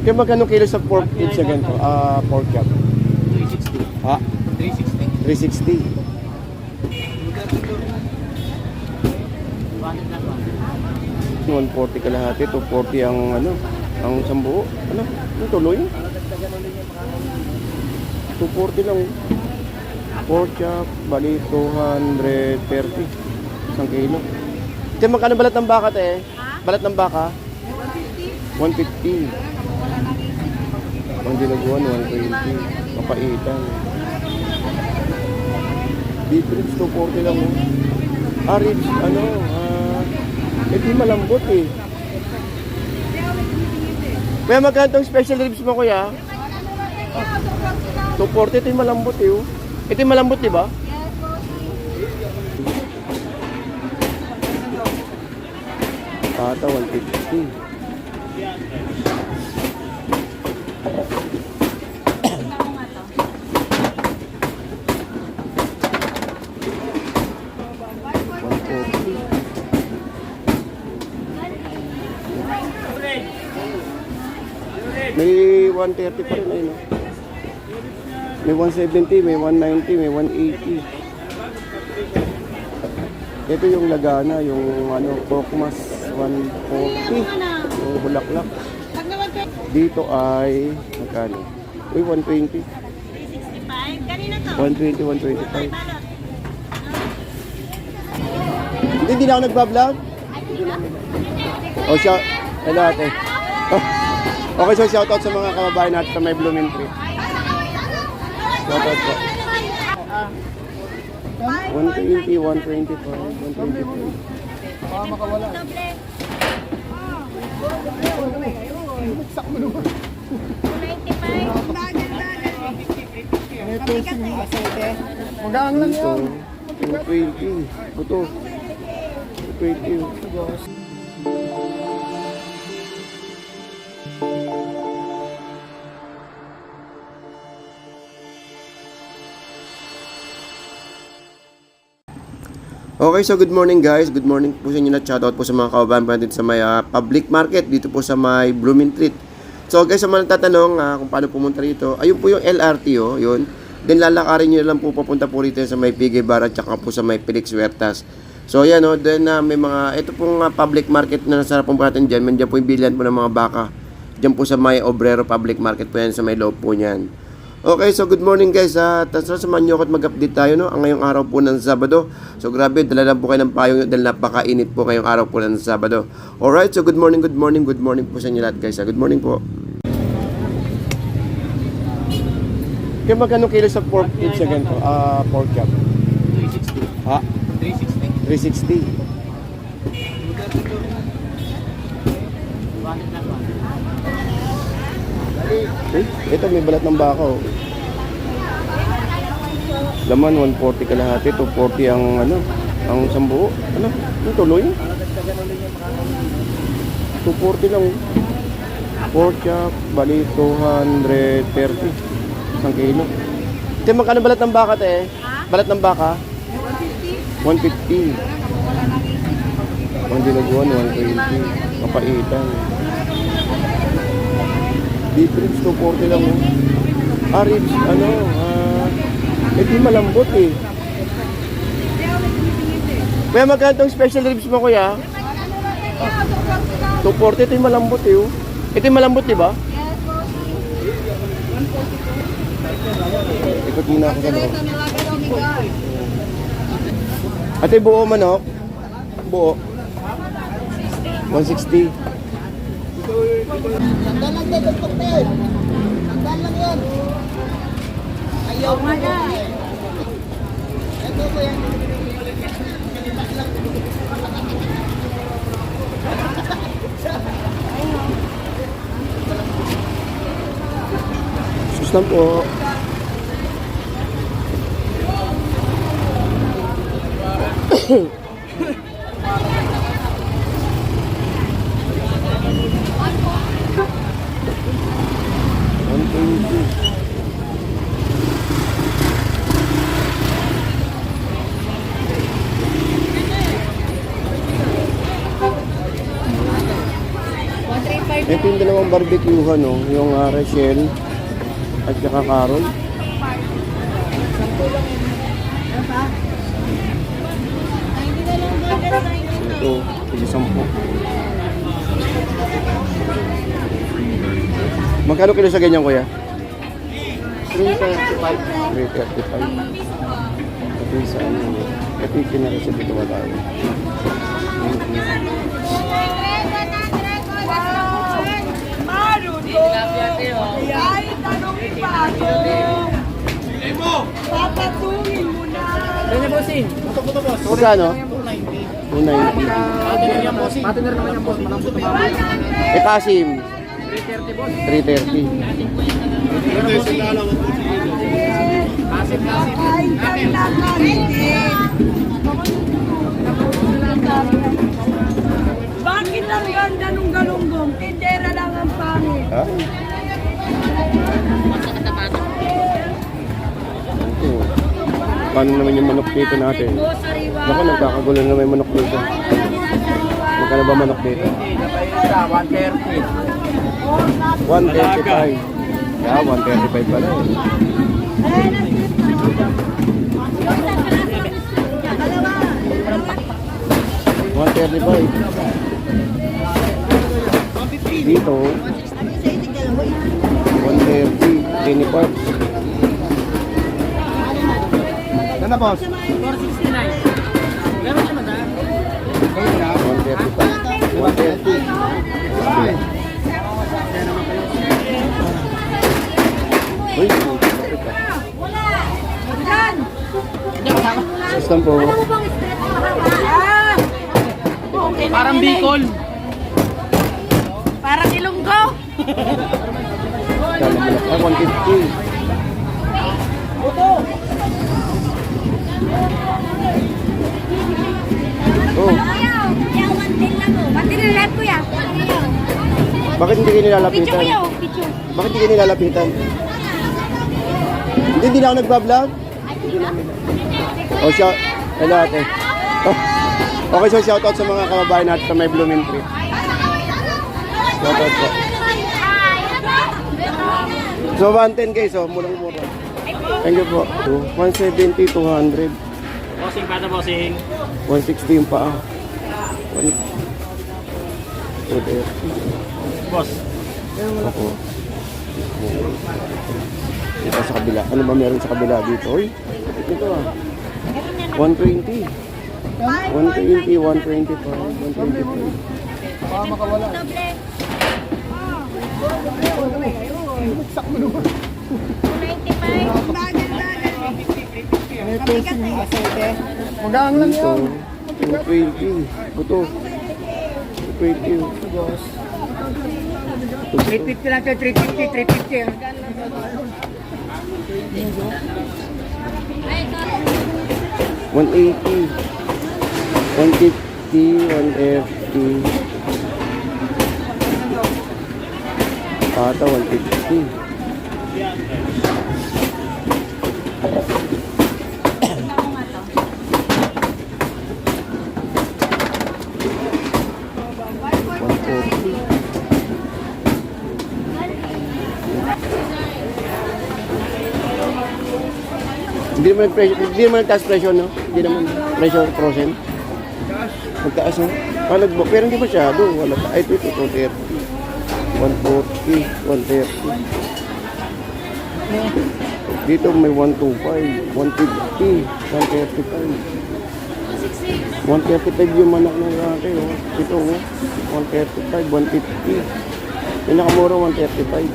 Kaya magkano kilo sa pork tips na ganito? Pork chop. 360. Ha? 360. 360. 140 kalahati, 240 ang ano, ang sambuo. Ano? Yung tuloy? 240 lang. Pork chop, bali 230. Isang kilo. Kaya magkano balat ng baka, te? Balat ng baka? 150. Ang dinuguan, 120. Mapaitan. Beef ribs, 240 lang. Ribs, ano, hindi malambot eh. Kaya magkano itong special ribs mo, kuya? 240, ito yung malambot eh. Ito yung malambot, di ba? Pata, 150. May 130 pa rin ayun. May 170, may 190, may 180. Ito yung lagana, yung ano, Pokmas 140. Yung bulaklak. Dito ay magkano? Uy, 120. 365. Kanina to? 120, 125. Hindi na ako nagbablog. O siya, hello ate. Okay, so shoutout sa mga kababayan natin sa may Blooming Tree. Shoutout po. 120, 125, 125. Baka makawala. Sakmo naman. 95. May pacing yung asete. Magaang lang Dito, yun. 220. Buto. 220. Okay, so good morning guys. Good morning po sa inyo na. Shoutout po sa mga kababayan natin sa may public market dito po sa may Blooming Treat. So guys, sa mga nagtatanong kung paano pumunta rito, ayun po yung LRT yun. Then lalakarin nyo lang po papunta po rito sa may Pigay Bar at saka po sa may Felix Huertas. So yan then may mga, ito pong public market na nasarap po natin dyan. Diyan po yung bilihan po ng mga baka. Diyan po sa may Obrero Public Market po yan, sa may loob po niyan. Okay, so good morning guys. Samahan nyo ako at mag-update tayo ang ngayong araw po ng Sabado. So grabe, dala lang po kayo ng payong dahil napakainit po ngayong araw po ng Sabado. Alright, so good morning po sa inyo lahat guys. Good morning po. Kaya magkano kilo sa pork tips na ganito? Pork chop. 360. Ha? 360. 360. Ito may balat ng baka Laman 140 kalahati, 240 ang ano, ang sambuo. Ano? Yung tuloy? 240 lang. Pork chop, bali 230. Isang kilo. Ito magkano balat ng baka, te? Balat ng baka? 150. Ang dinuguan, 120. Mapaitan. Beef ribs, 240 lang. Ribs, ano, hindi malambot eh. Kaya magkano itong special ribs mo, kuya? 240, ito yung malambot eh. Ito yung malambot, di ba? Ikot muna ako sa loob. Ate, buo manok? Buo. 160. Tanggal lang din ang tuktel. Tanggal lang yan. Ayaw mo na. Ito po yan. Sus lang po. Ito yung dalawang barbecuehan, no? Yung Rachel at saka Carol. Ito, ito 10. Magkano kilo sa ganyan, kuya? 335. 335. Ito yung sa ano. Ito yung kinarasip ito wala. Papatungin mo na. Magkano? 290. Eh, Kasim? 330. Bakit ang ganda nung galunggong? Tindera lang ang pangit. Ha? Ito. Paano naman yung manok dito natin? Naku, nagkakagulo na may manok dito. Magkano ba manok dito? 135. Yeah, 135 pala eh. 135. Dito, 130. Tiny parts. Ano boss? 135. 130. Uy, system po. Parang Bicol. Parang Ilonggo. Kala mo na. 150. Oh, bakit hindi kayo nilalapitan? Bakit hindi kayo nilalapitan? Hindi na ako nagbablog. Oh, shout. Hello ate. Oh. Okay, so shoutout sa mga kababayan natin sa may Blooming Tree. Shoutout po. So, 110 guys, oh, murang-mura. Thank you po. 170, 200. Bossing, paano bossing? 160 yung paa. 230. Boss. Ako. Ito sa kabila. Ano ba meron sa kabila dito? Uy, ito ah. 120. 120, 125, 125. Baka makawala. Magaan lang Dito, yun. 220. Buto. 220. 350 lang siya, 350, 350. 180. 150, 130. Ata 150. Hindi naman nagtaas presyo, no? Hindi naman presyo frozen. Nagtaas, no? Nagbook, pero hindi masyado. Wala pa. Ay, ito, 230. 140, 130. Dito may 125, 150, 135. 135 yung manok ng laki, oh. Ito, oh. 135, 150. Pinakamura, 135.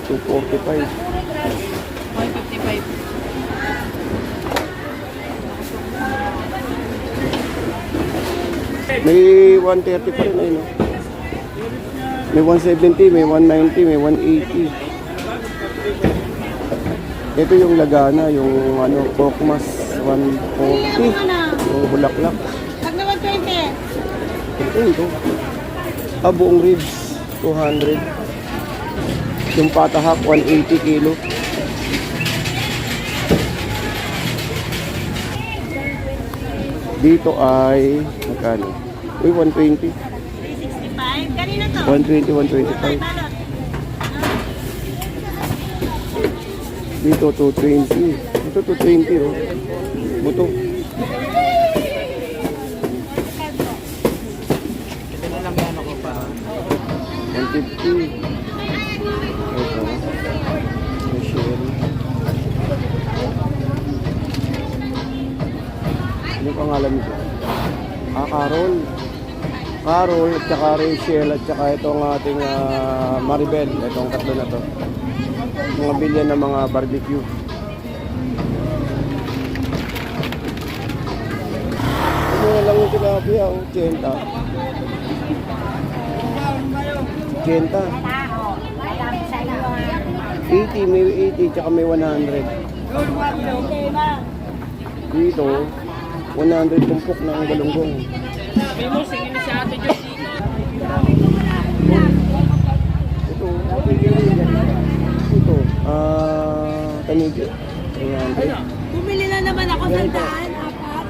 245. 155. May 130 pa rin ayun. No? May 170, may 190, may 180. Ito yung Lagana, yung ano, Pokmas 140. Yung bulaklak. Pag naman 20. Ito. Buong ribs 200. Yung patahak 180 kilo. Dito ay magkano? Uy, 120. Kanina to. 120, 125. Dito, 220. Ito, 220, oh. Buto. Ito na lang yan ako para. 150. Ito. Michelle. Ano pangalan nito? Carol. Carol, at saka Rachel, at saka itong ating Maribel. Itong tatlo na to. Mga bilyan ng mga barbecue. Ano na lang yung tilapia, 80. 80. 80, may 80, tsaka may 100. Dito, 100 tumpok na ang galunggong. May mo, singin na si Ate Diyos dito. Ito, tanigi. 300. Bumili na naman ako sa daan, apat.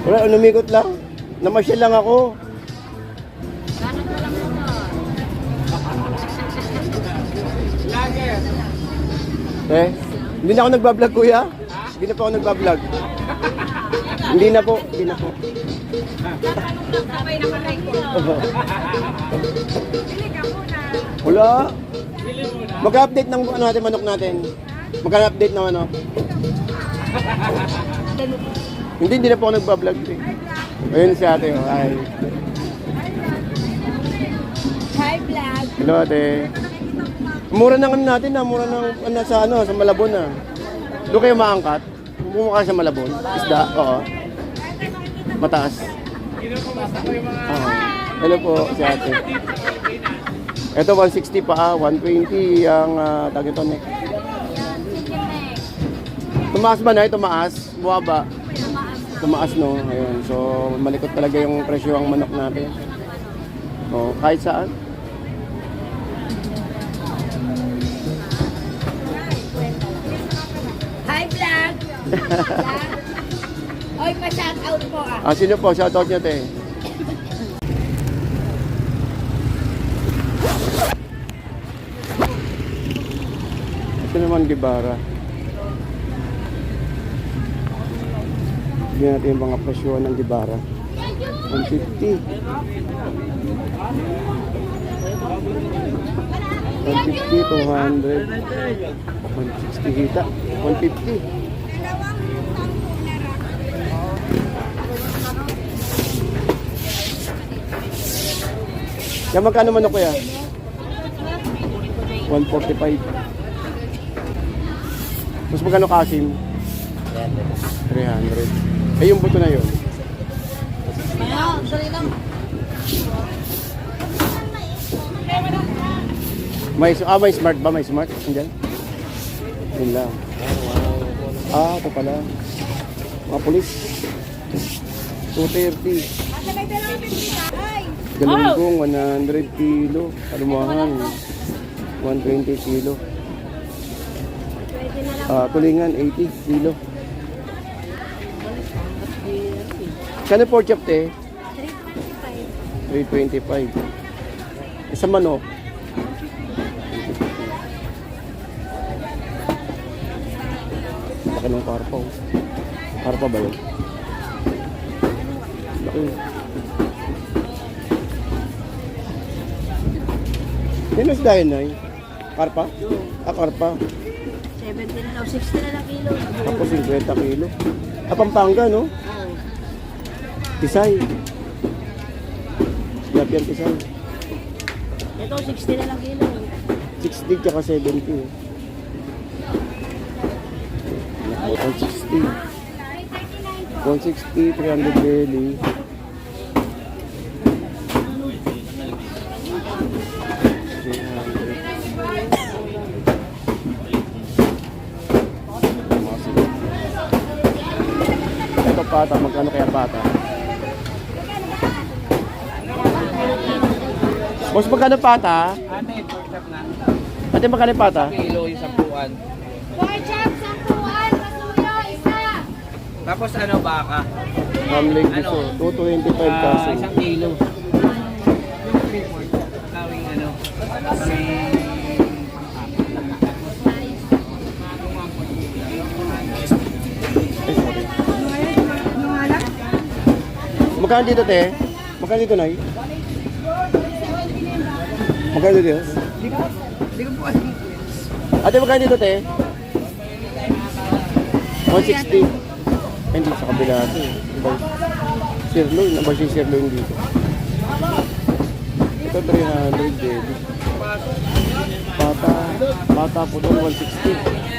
Wala, lumikot lang. Namasyal lang ako. Hindi na ako nagbablog, kuya. Hindi na po ako nagbablog. Hindi na po. Hindi na po. Wala. Mag-update ng ano natin, manok natin. Mag-update ng ano. Hindi na po ako nagbablog. Ayun si ate. Oh. Hi. Hi, vlog. Hello ate. Mura ng ano natin mura ng sa Malabon na. Doon kayo maangkat. Bumukha sa Malabon. Isda, oo. Mataas. Hello po si ate. Ito 160 pa 120 ang tag ito neck. Tumaas ba na? Tumaas? Buwaba? Tumaas no. Ayun. So malikot talaga yung presyo ang manok natin. Oh, kahit saan. Hi, vlog. Oy, pa-shout out po ah. Sino po? Shoutout nyo, te. Ito naman, Gibara. Bigyan natin yung mga presyo ng Gibara. 150. 150, 200. 160 hita. 150. Yan magkano manok kuya? 145. Mas magkano kasim? 300. Eh yung buto na yun. May smart ba? May smart? Andyan? Yun lang. Ito pala. Mga pulis. 230. Galunggong, 100 kilo. Kalumahan, 120 kilo. Tulingan, 80 kilo. Kano pork chop, te? 325. Isa manok. Laki ng karpa. Karpa ba yun? Laki. Yan ang isda yun, Nay? Karpa? Karpa. 70 na lang, 60 na lang kilo. Tapos 50 kilo. Pampanga, no? Tisay. Tilapia tisay. Ito, 60 na lang kilo. 60 tsaka 70. 160. 160, 300 belly. Ito pata, magkano kaya pata? Boss, magkano pata? Ate, pork chop na. Ate, magkano pata? Kilo yung 10. Pork chop, 10, pasuyo, isa. Tapos ano, baka? Ham leg gusto. 225 kaso. Isang kilo. Yung report, kawing ano, kawing Magkano dito, te? Magkano dito, Nay? Magkano dito? Hindi ko po alam. Ate, magkano dito, te? 160. Hindi, sa kabila ito. Sirloin. Nabay si sirloin dito. Ito, 300, baby. Bata po doon, 160.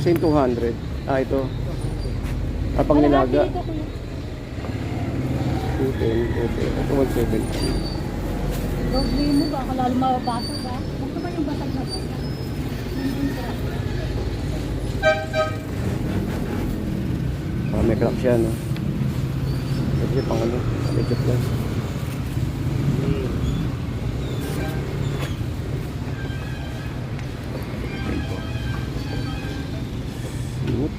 Same 200. Ito. Kapang nilaga. 210, 210. Ito 170. Doble mo ba? Kalalo mababasa ba? Huwag naman yung basag na ba? May crack siya, no? Medyo pang ano? Medyo plus. Smooth.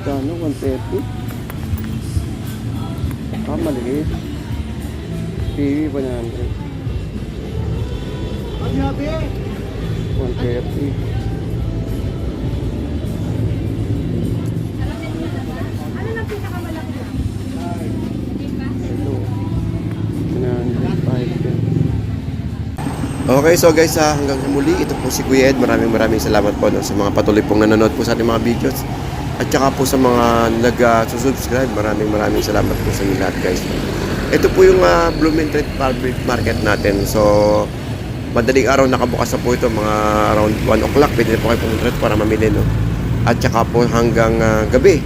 Magkano? 130? Maliit. TV 100. 130. Ano lang pinakamalaki lang? Ito. 105. Okay, so guys, hanggang sa muli, ito po si Kuya Ed. Maraming salamat po no, sa mga patuloy pong nanonood po sa ating mga videos. At saka po sa mga nag-subscribe, maraming salamat po sa inyo lahat, guys. Ito po yung Bloomingtreet Public Market natin. So, madaling araw nakabukas na po ito, mga around 1 o'clock. Pwede na po kayo pumunta rito para mamili, no? At saka po hanggang gabi,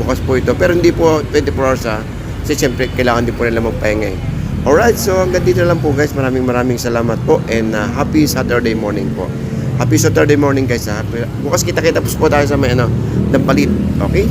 bukas po ito. Pero hindi po 24 hours, ha? Kasi siyempre, kailangan din po nila magpahinga, eh. Alright, so hanggang dito lang po, guys. Maraming salamat po. And happy Saturday morning po. Happy Saturday morning, guys, ha? Bukas kita-kita po tayo sa may, Dampalit. Okay?